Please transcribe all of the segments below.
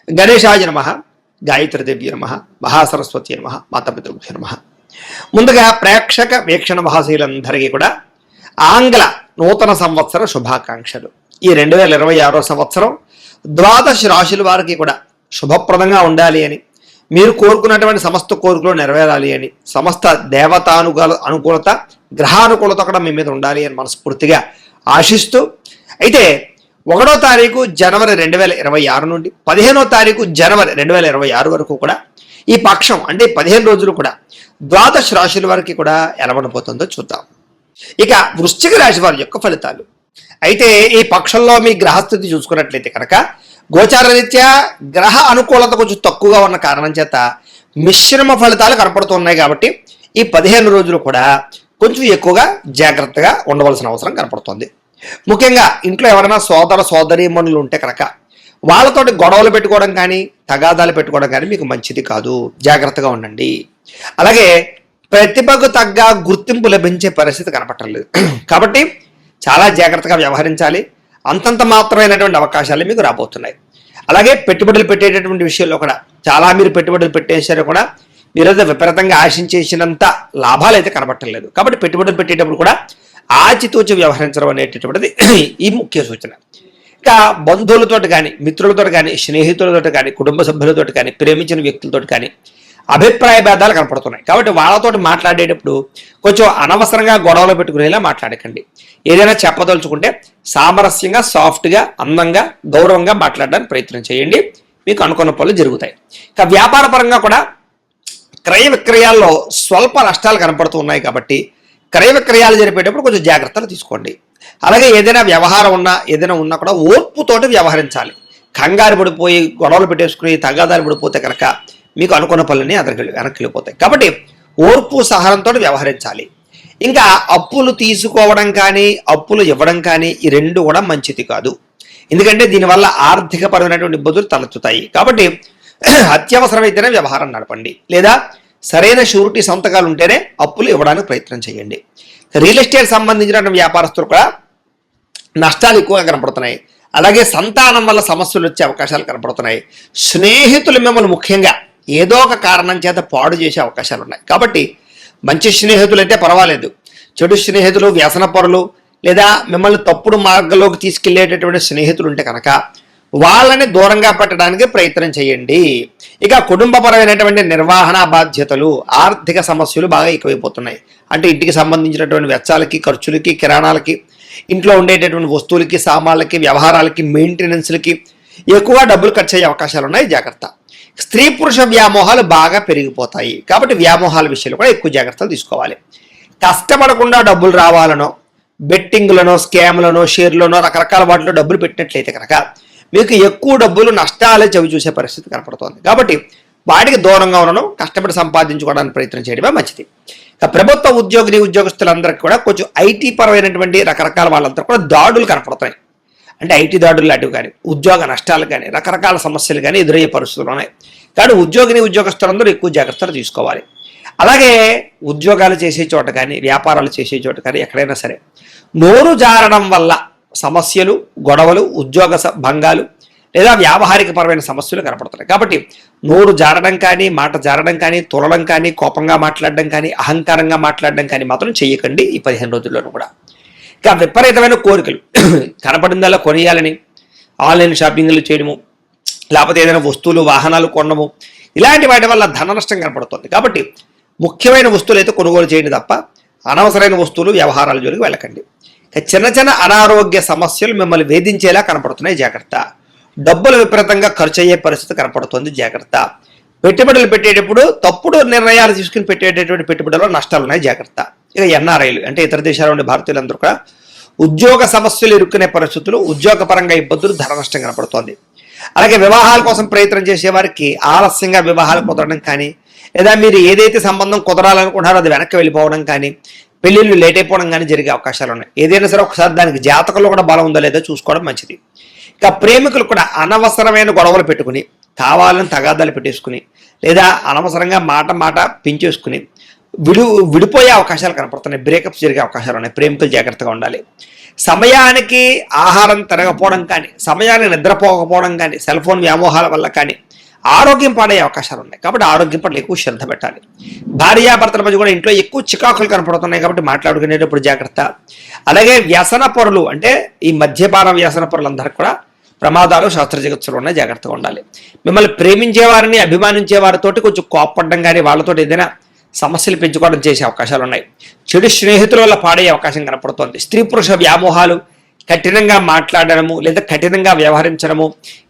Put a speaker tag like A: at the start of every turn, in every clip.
A: గణేశాయ నమః, గాయత్రీదేవ్య నమః, మహాసరస్వతి నమః, మాతాపితృభ్యో నమః. ముందుగా ప్రేక్షక వీక్షణ మహాశీలందరికీ కూడా ఆంగ్ల నూతన సంవత్సర శుభాకాంక్షలు. ఈ 2026 సంవత్సరం ద్వాదశ రాశుల వారికి కూడా శుభప్రదంగా ఉండాలి అని, మీరు కోరుకున్నటువంటి సమస్త కోరికలు నెరవేరాలి అని, సమస్త అనుకూలత గ్రహానుకూలత కూడా మీ మీద ఉండాలి అని మనస్ఫూర్తిగా ఆశిస్తూ, అయితే 1వ తారీఖు జనవరి 2026 నుండి 15వ తారీఖు జనవరి 2026 వరకు కూడా ఈ పక్షం అంటే 15 రోజులు కూడా ద్వాదశ రాశుల వారికి కూడా ఎలా ఉండబోతుందో చూద్దాం. ఇక వృశ్చిక రాశి వారి యొక్క ఫలితాలు. అయితే ఈ పక్షంలో మీ గ్రహస్థితి చూసుకున్నట్లయితే కనుక గోచార రీత్యా గ్రహ అనుకూలత కొంచెం తక్కువగా ఉన్న కారణం చేత మిశ్రమ ఫలితాలు కనపడుతున్నాయి. కాబట్టి ఈ 15 రోజులు కూడా కొంచెం ఎక్కువగా జాగ్రత్తగా ఉండవలసిన అవసరం కనపడుతుంది. ముఖ్యంగా ఇంట్లో ఎవరైనా సోదర సోదరీమణులు ఉంటే కనుక వాళ్ళతోటి గొడవలు పెట్టుకోవడం కానీ తగాదాలు పెట్టుకోవడం కానీ మీకు మంచిది కాదు, జాగ్రత్తగా ఉండండి. అలాగే ప్రతిభకు తగ్గ గుర్తింపు లభించే పరిస్థితి కనపట్టలేదు. కాబట్టి చాలా జాగ్రత్తగా వ్యవహరించాలి. అంతంత మాత్రమైనటువంటి అవకాశాలు మీకు రాబోతున్నాయి. అలాగే పెట్టుబడులు పెట్టేటటువంటి విషయంలో కూడా చాలా మీరు పెట్టుబడులు పెట్టేసారో కూడా మీరైతే విపరీతంగా ఆశించేసినంత లాభాలు అయితే కనబట్టలేదు. కాబట్టి పెట్టుబడులు పెట్టేటప్పుడు కూడా ఆచితూచి వ్యవహరించడం అనేటటువంటిది ఈ ముఖ్య సూచన. ఇంకా బంధువులతో కానీ మిత్రులతో కానీ స్నేహితులతో కానీ కుటుంబ సభ్యులతో కానీ ప్రేమించిన వ్యక్తులతో కానీ అభిప్రాయ భేదాలు కనపడుతున్నాయి. కాబట్టి వాళ్ళతో మాట్లాడేటప్పుడు కొంచెం అనవసరంగా గొడవలు పెట్టుకునేలా మాట్లాడకండి. ఏదైనా చెప్పదలుచుకుంటే సామరస్యంగా సాఫ్ట్గా అందంగా గౌరవంగా మాట్లాడడానికి ప్రయత్నం చేయండి. మీకు అనుకున్న పనులు జరుగుతాయి. ఇక వ్యాపార పరంగా కూడా క్రయ విక్రయాల్లో స్వల్ప నష్టాలు కనపడుతూ ఉన్నాయి. కాబట్టి క్రయ విక్రయాలు జరిపేటప్పుడు కొంచెం జాగ్రత్తలు తీసుకోండి. అలాగే ఏదైనా వ్యవహారం ఉన్నా కూడా ఓర్పుతోటి వ్యవహరించాలి. కంగారు పడిపోయి గొడవలు పెట్టేసుకుని తగాదాలు పడిపోతే కనుక మీకు అనుకున్న పనులని వెనక్కి వెళ్ళిపోతాయి. కాబట్టి ఓర్పు సహనంతో వ్యవహరించాలి. ఇంకా అప్పులు తీసుకోవడం కానీ అప్పులు ఇవ్వడం కానీ ఈ రెండు కూడా మంచిది కాదు. ఎందుకంటే దీనివల్ల ఆర్థికపరమైనటువంటి ఇబ్బందులు తలెత్తుతాయి. కాబట్టి అత్యవసరమైతేనే వ్యవహారం నడపండి, లేదా సరైన షూరిటీ సంతకాలు ఉంటేనే అప్పులు ఇవ్వడానికి ప్రయత్నం చేయండి. రియల్ ఎస్టేట్ సంబంధించిన వ్యాపారస్తులు కూడా నష్టాలు ఎక్కువగా కనపడుతున్నాయి. అలాగే సంతానం వల్ల సమస్యలు వచ్చే అవకాశాలు కనపడుతున్నాయి. స్నేహితులు మిమ్మల్ని ముఖ్యంగా ఏదో ఒక కారణం చేత పాడు చేసే అవకాశాలు ఉన్నాయి. కాబట్టి మంచి స్నేహితులు అయితే పర్వాలేదు, చెడు స్నేహితులు వ్యసనపరులు లేదా మిమ్మల్ని తప్పుడు మార్గంలోకి తీసుకెళ్లేటటువంటి స్నేహితులు ఉంటే కనుక వాళ్ళని దూరంగా పెట్టడానికి ప్రయత్నం చేయండి. ఇక కుటుంబపరమైనటువంటి నిర్వహణ బాధ్యతలు ఆర్థిక సమస్యలు బాగా ఎక్కువైపోతున్నాయి. అంటే ఇంటికి సంబంధించినటువంటి వెచ్చాలకి ఖర్చులకి కిరాణాలకి ఇంట్లో ఉండేటటువంటి వస్తువులకి సామాన్లకి వ్యవహారాలకి మెయింటెనెన్స్లకి ఎక్కువ డబ్బులు ఖర్చు అయ్యే అవకాశాలు ఉన్నాయి. జాగ్రత్త. స్త్రీ పురుష వ్యామోహాలు బాగా పెరిగిపోతాయి. కాబట్టి వ్యామోహాల విషయంలో కూడా ఎక్కువ జాగ్రత్తలు తీసుకోవాలి. కష్టపడకుండా డబ్బులు రావాలనో బెట్టింగ్లనో స్కామ్లనో షేర్లనో రకరకాల వాటిలో డబ్బులు పెట్టినట్లయితే కనుక మీకు ఎక్కువ డబ్బులు నష్టాలే చవి చూసే పరిస్థితి కనపడుతోంది. కాబట్టి వాటికి దూరంగా ఉండడం, కష్టపడి సంపాదించుకోవడానికి ప్రయత్నం చేయడమే మంచిది. ప్రభుత్వ ఉద్యోగస్తులందరికీ కూడా కొంచెం ఐటీ పరమైనటువంటి రకరకాల వాళ్ళందరూ కూడా దాడులు కనపడుతున్నాయి. అంటే ఐటీ దాడులు లాంటివి కానీ ఉద్యోగ నష్టాలు కానీ రకరకాల సమస్యలు కానీ ఎదురయ్యే పరిస్థితులు ఉన్నాయి. కానీ ఉద్యోగస్తులందరూ ఎక్కువ జాగ్రత్తలు తీసుకోవాలి. అలాగే ఉద్యోగాలు చేసే చోట కానీ వ్యాపారాలు చేసే చోట కానీ ఎక్కడైనా సరే నోరు జారడం వల్ల సమస్యలు గొడవలు ఉద్యోగ భంగాలు లేదా వ్యావహారిక పరమైన సమస్యలు కనపడుతున్నాయి. కాబట్టి నోరు జారడం కానీ మాట జారడం కానీ తులడం కానీ కోపంగా మాట్లాడడం కానీ అహంకారంగా మాట్లాడడం కానీ మాత్రం చేయకండి ఈ 15 రోజుల్లోనూ కూడా. ఇక విపరీతమైన కోరికలు కనపడిందల్లా కొనియాలని ఆన్లైన్ షాపింగ్లు చేయడము, లేకపోతే ఏదైనా వస్తువులు వాహనాలు కొనడము, ఇలాంటి వాటి వల్ల ధన నష్టం కనపడుతుంది. కాబట్టి ముఖ్యమైన వస్తువులు అయితే కొనుగోలు చేయండి తప్ప అనవసరమైన వస్తువులు వ్యవహారాల జోలికి వెళ్ళకండి. చిన్న చిన్న అనారోగ్య సమస్యలు మిమ్మల్ని వేధించేలా కనపడుతున్నాయి. జాగ్రత్త. డబ్బులు విపరీతంగా ఖర్చు అయ్యే పరిస్థితి కనపడుతుంది. జాగ్రత్త. పెట్టుబడులు పెట్టేటప్పుడు తప్పుడు నిర్ణయాలు తీసుకుని పెట్టేటటువంటి పెట్టుబడుల్లో నష్టాలు ఉన్నాయి. జాగ్రత్త. ఇక ఎన్ఆర్ఐలు అంటే ఇతర దేశాల నుండి భారతీయులందరూ కూడా ఉద్యోగ సమస్యలు ఇరుక్కునే పరిస్థితులు, ఉద్యోగపరంగా ఇబ్బందులు, ధన నష్టం కనపడుతోంది. అలాగే వివాహాల కోసం ప్రయత్నం చేసే వారికి ఆలస్యంగా వివాహాలు కుదరడం కానీ, లేదా మీరు ఏదైతే సంబంధం కుదరాలనుకుంటారో అది వెనక్కి వెళ్ళిపోవడం కానీ, పెళ్లిళ్ళు లేట్ అయిపోవడం కానీ జరిగే అవకాశాలు ఉన్నాయి. ఏదైనా సరే ఒకసారి దానికి జాతకంలో కూడా బలం ఉందో లేదో చూసుకోవడం మంచిది. ఇక ప్రేమికులు కూడా అనవసరమైన గొడవలు పెట్టుకుని కావాలని తగాదాలు పెట్టేసుకుని లేదా అనవసరంగా మాట పెంచేసుకుని విడిపోయే అవకాశాలు కనపడుతున్నాయి. బ్రేకప్స్ జరిగే అవకాశాలు ఉన్నాయి. ప్రేమికులు జాగ్రత్తగా ఉండాలి. సమయానికి ఆహారం తినకపోవడం కానీ, సమయానికి నిద్రపోకపోవడం కానీ, సెల్ ఫోన్ వ్యామోహాల వల్ల కానీ ఆరోగ్యం పాడయ్యే అవకాశాలు ఉన్నాయి. కాబట్టి ఆరోగ్యం పట్ల ఎక్కువ శ్రద్ధ పెట్టాలి. భార్యాభర్తల మధ్య కూడా ఇంట్లో ఎక్కువ చికాకులు కనపడుతున్నాయి కాబట్టి మాట్లాడుకునేటప్పుడు జాగ్రత్త. అలాగే వ్యసన పరులు అంటే ఈ మద్యపాన వ్యసన పరులందరికీ కూడా ప్రమాదాలు శాస్త్ర జగత్తులో ఉన్నాయి, జాగ్రత్తగా ఉండాలి. మిమ్మల్ని ప్రేమించేవారిని అభిమానించే వారితోటి కొంచెం కోప్పడడం కానీ, వాళ్ళతో ఏదైనా సమస్యలు పెంచుకోవడం చేసే అవకాశాలు ఉన్నాయి. చెడు స్నేహితుల వల్ల పాడయ్యే అవకాశం కనపడుతోంది. స్త్రీ పురుష వ్యామోహాలు, కఠినంగా మాట్లాడడము లేదా కఠినంగా వ్యవహరించడము,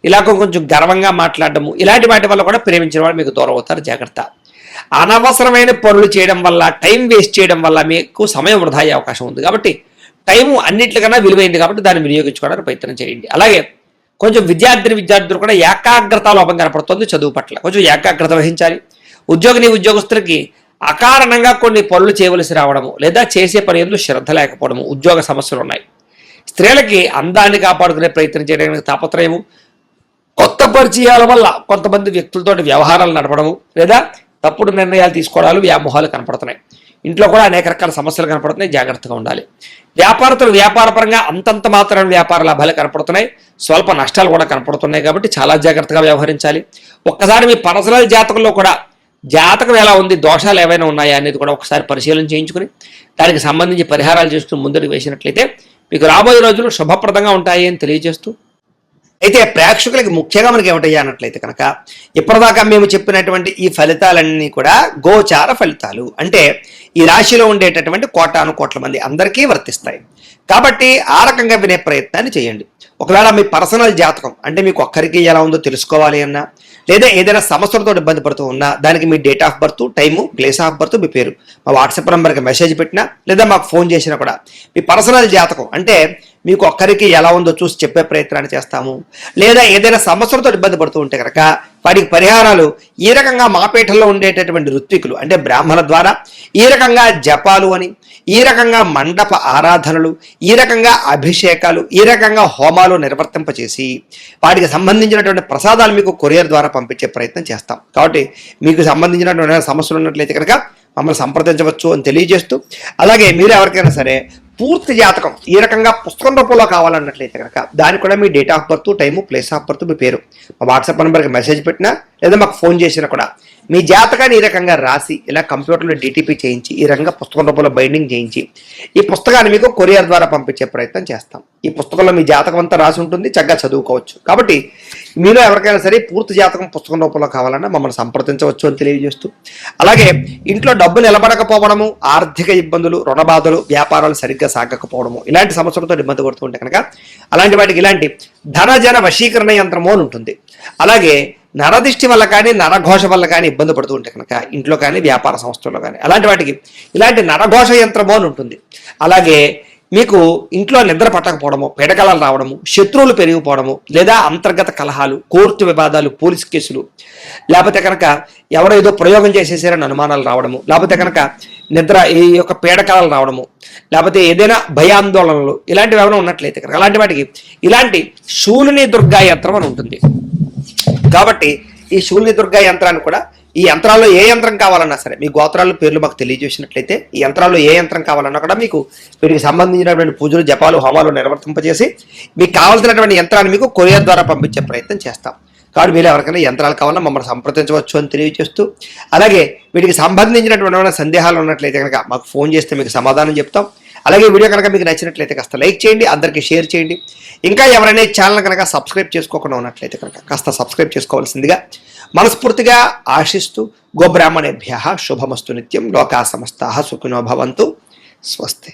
A: ఇలా కొంచెం గర్వంగా మాట్లాడడము, ఇలాంటి వాటి వల్ల కూడా ప్రేమించిన వాళ్ళు మీకు దూరం అవుతారు, జాగ్రత్త. అనవసరమైన పనులు చేయడం వల్ల, టైం వేస్ట్ చేయడం వల్ల మీకు సమయం వృధా అయ్యే అవకాశం ఉంది. కాబట్టి టైము అన్నింటికన్నా విలువైంది కాబట్టి దాన్ని వినియోగించుకోవడానికి ప్రయత్నం చేయండి. అలాగే కొంచెం విద్యార్థులు కూడా ఏకాగ్రత లోపం కనపడుతుంది. చదువు పట్ల కొంచెం ఏకాగ్రత వహించాలి. ఉద్యోగస్తులకి అకారణంగా కొన్ని పనులు చేయవలసి రావడము లేదా చేసే పని ఎందుకు శ్రద్ధ లేకపోవడము, ఉద్యోగ సమస్యలు ఉన్నాయి. స్త్రీలకి అందాన్ని కాపాడుకునే ప్రయత్నం చేయడానికి తాపత్రయము, కొత్త పరిచయాల వల్ల కొంతమంది వ్యక్తులతో వ్యవహారాలు నడపడము లేదా తప్పుడు నిర్ణయాలు తీసుకోవడాలు, వ్యామోహాలు కనపడుతున్నాయి. ఇంట్లో కూడా అనేక రకాల సమస్యలు కనపడుతున్నాయి, జాగ్రత్తగా ఉండాలి. వ్యాపారస్తులు వ్యాపారపరంగా అంతంత మాత్రమే వ్యాపార లాభాలు కనపడుతున్నాయి, స్వల్ప నష్టాలు కూడా కనపడుతున్నాయి. కాబట్టి చాలా జాగ్రత్తగా వ్యవహరించాలి. ఒక్కసారి మీ పర్సనల్ జాతకంలో కూడా జాతకం ఎలా ఉంది, దోషాలు ఏవైనా ఉన్నాయా అనేది కూడా ఒకసారి పరిశీలన చేయించుకుని దానికి సంబంధించి పరిహారాలు చేసుకుని ముందుకు వేసినట్లయితే మీకు రాబోయే రోజులు శుభప్రదంగా ఉంటాయి అని తెలియజేస్తూ, అయితే ప్రేక్షకులకి ముఖ్యంగా మనకి ఏమిటయ్యా అన్నట్లయితే కనుక ఇప్పటిదాకా మేము చెప్పినటువంటి ఈ ఫలితాలన్నీ కూడా గోచార ఫలితాలు, అంటే ఈ రాశిలో ఉండేటటువంటి కోటాను కోట్ల మంది అందరికీ వర్తిస్తాయి. కాబట్టి ఆ రకంగా వినే ప్రయత్నాన్ని చేయండి. ఒకవేళ మీ పర్సనల్ జాతకం అంటే మీకు ఒక్కరికి ఎలా ఉందో తెలుసుకోవాలి అన్నా లేదా ఏదైనా సమస్యలతో ఇబ్బంది పడుతూ ఉన్నా దానికి మీ date of birth, time, place of birth, మీ పేరు మా వాట్సాప్ నెంబర్కి మెసేజ్ పెట్టినా లేదా మాకు ఫోన్ చేసినా కూడా మీ పర్సనల్ జాతకం అంటే మీకు ఒక్కరికి ఎలా ఉందో చూసి చెప్పే ప్రయత్నాన్ని చేస్తాము. లేదా ఏదైనా సమస్యలతో ఇబ్బంది పడుతూ ఉంటే కనుక వాటికి పరిహారాలు ఈ రకంగా మా పీఠంలో ఉండేటటువంటి ఋత్వికులు అంటే బ్రాహ్మణ ద్వారా ఈ రకంగా జపాలు అని, ఈ రకంగా మండప ఆరాధనలు, ఈ రకంగా అభిషేకాలు, ఈ రకంగా హోమాలు నిర్వర్తింపచేసి వాటికి సంబంధించినటువంటి ప్రసాదాలు మీకు కొరియర్ ద్వారా పంపించే ప్రయత్నం చేస్తాం. కాబట్టి మీకు సంబంధించినటువంటి సమస్యలు ఉన్నట్లయితే కనుక మమ్మల్ని సంప్రదించవచ్చు అని తెలియజేస్తూ, అలాగే మీరు ఎవరికైనా సరే పూర్తి జాతకం ఈ రకంగా పుస్తకం రూపంలో కావాలన్నట్లయితే కనుక దానికి కూడా మీ date of birth, time, place of birth, మీ పేరు మా వాట్సాప్ నెంబర్కి మెసేజ్ పెట్టినా లేదా మాకు ఫోన్ చేసినా కూడా మీ జాతకాన్ని ఈ రకంగా రాసి ఇలా కంప్యూటర్లో డిటిపి చేయించి ఈ రకంగా పుస్తకం రూపంలో బైండింగ్ చేయించి ఈ పుస్తకాన్ని మీకు కొరియర్ ద్వారా పంపించే ప్రయత్నం చేస్తాం. ఈ పుస్తకంలో మీ జాతకం అంతా రాసి ఉంటుంది, చక్కగా చదువుకోవచ్చు. కాబట్టి మీలో ఎవరికైనా సరే పూర్తి జాతకం పుస్తకం రూపంలో కావాలన్నా మమ్మల్ని సంప్రదించవచ్చు అని తెలియజేస్తూ, అలాగే ఇంట్లో డబ్బు నిలబడకపోవడము, ఆర్థిక ఇబ్బందులు, రుణ బాధలు, వ్యాపారాలు సరిగ్గా సాగకపోవడము ఇలాంటి సమస్యలతో ఇబ్బంది పడుతూ ఉంటే కనుక అలాంటి వాటికి ఇలాంటి ధనజన వశీకరణ యంత్రము అని ఉంటుంది. అలాగే నరదిష్టి వల్ల కానీ నరఘోష వల్ల కానీ ఇబ్బంది పడుతూ ఉంటే కనుక ఇంట్లో కానీ వ్యాపార సంస్థల్లో కానీ అలాంటి వాటికి ఇలాంటి నరఘోష యంత్రము అని ఉంటుంది. అలాగే మీకు ఇంట్లో నిద్ర పట్టకపోవడము, పీడకలాలు రావడము, శత్రువులు పెరిగిపోవడము లేదా అంతర్గత కలహాలు, కోర్టు వివాదాలు, పోలీస్ కేసులు, లేకపోతే కనుక ఎవరో ఏదో ప్రయోగం చేసేసారని అనుమానాలు రావడము, లేకపోతే కనుక నిద్ర ఈ యొక్క పీడకలాలు రావడము, లేకపోతే ఏదైనా భయాందోళనలు ఇలాంటివి ఏమైనా ఉన్నట్లయితే కనుక అలాంటి వాటికి ఇలాంటి శూలిని దుర్గా యంత్రం అని ఉంటుంది. కాబట్టి ఈ శూలిని దుర్గా యంత్రాన్ని కూడా ఈ యంత్రాల్లో ఏ యంత్రం కావాలన్నా సరే మీ గోత్రాల పేర్లు మాకు తెలియజేసినట్లయితే ఈ యంత్రాల్లో ఏ యంత్రం కావాలన్నా కూడా మీకు వీటికి సంబంధించినటువంటి పూజలు, జపాలు, హోమాలు నిర్వర్తింపజేసి మీకు కావాల్సినటువంటి యంత్రాన్ని మీకు కొరియర్ ద్వారా పంపించే ప్రయత్నం చేస్తాం. కాబట్టి మీరు ఎవరికైనా యంత్రాలు కావాలన్నా మమ్మల్ని సంప్రదించవచ్చు అని తెలియజేస్తూ, అలాగే వీటికి సంబంధించినటువంటి సందేహాలు ఉన్నట్లయితే కనుక మాకు ఫోన్ చేస్తే మీకు సమాధానం చెప్తాం. అలాగే వీడియో కనుక మీకు నచ్చినట్లయితే కాస్త లైక్ చేయండి, అందరికీ షేర్ చేయండి. ఇంకా ఎవరైనా ఛానల్ కనుక సబ్స్క్రైబ్ చేసుకోకుండా ఉన్నట్లయితే కనుక కాస్త సబ్స్క్రైబ్ చేసుకోవాల్సిందిగా మనస్ఫూర్తిగా ఆశిస్తూ, గోబ్రాహ్మణేభ్యః శుభమస్తు నిత్యం, లోకా సమస్తాః సుఖినో భవంతు, స్వస్తి.